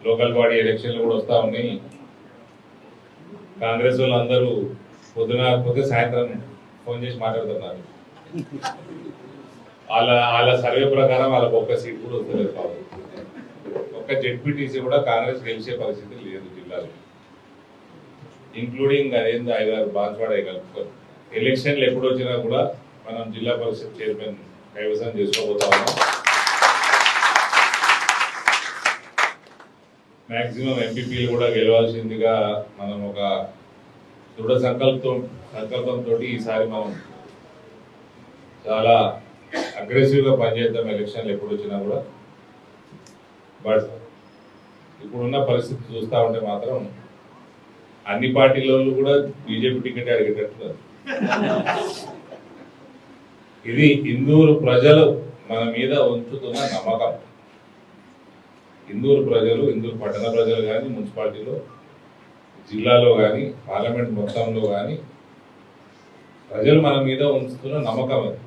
Local body ఎలక్షన్లు కూడా వస్తూ ఉన్నాయి. కాంగ్రెస్ వాళ్ళు అందరూ పొద్దున కాకపోతే సాయంత్రం ఫోన్ చేసి మాట్లాడుతున్నారు. వాళ్ళ సర్వే ప్రకారం వాళ్ళకి ఒక్క సీట్ కూడా వస్తలేదు కాదు. ఒక్క జెడ్పీటీసీ కూడా కాంగ్రెస్ గెలిచే పరిస్థితి లేదు జిల్లాలో, ఇంక్లూడింగ్ అదేంది 5-6 బాన్స్వాడ కలుపుకొని. ఎలక్షన్లు ఎప్పుడు వచ్చినా కూడా మనం జిల్లా పరిషత్ చైర్మన్ కైవసం చేసుకోబోతా ఉన్నాం. మ్యాక్సిమం ఎంపీపీలు కూడా గెలవాల్సిందిగా మనం ఒక దృఢ సంకల్పంతో ఈసారి మనం చాలా అగ్రెసివ్గా పనిచేద్దాం ఎలక్షన్లు ఎప్పుడు వచ్చినా కూడా. బట్ ఇప్పుడున్న పరిస్థితి చూస్తూ ఉంటే మాత్రం అన్ని పార్టీల కూడా బీజేపీ టికెట్ అడిగేటట్టు. ఇది ఇందూరు ప్రజలు మన మీద ఉంచుతున్న నమ్మకం. ఇందూరు ప్రజలు, ఇందూరు పట్టణ ప్రజలు కానీ, మున్సిపాలిటీలో, జిల్లాలో కానీ, పార్లమెంట్ మొత్తంలో కానీ ప్రజలు మన మీద ఉంచుతున్న నమ్మకం అది.